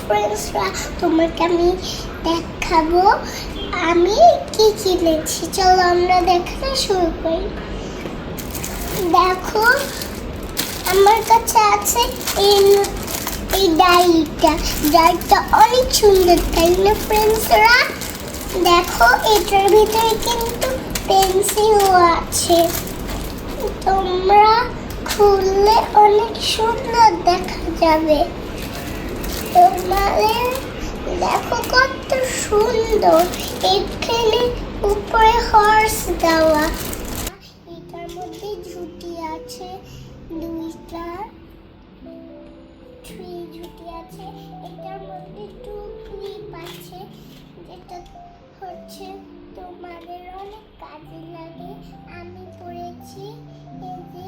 ফ্রেন্ডসরা, তোমাকে আমি দেখাবো আমি কি কিনেছি। চলো আমরা দেখাতে শুরু করি। দেখো আমার কাছে আছে এই ডায়েরিটা অনেক সুন্দর, তাই না ফ্রেন্ডসরা? দেখো এটার ভিতরে কিন্তু পেন্সিলও আছে। তোমরা খুললে অনেক সুন্দর দেখা যাবে। তোমাদের দেখো কত সুন্দর, এখানে উপরে হর্স দেওয়া। এটার মধ্যে ঝুটি আছে, দুইটা ঝুটি আছে। এটার মধ্যে টু ক্লিপ আছে, যেটা হচ্ছে তোমাদের অনেক কাজে লাগে। আমি পড়েছি এই যে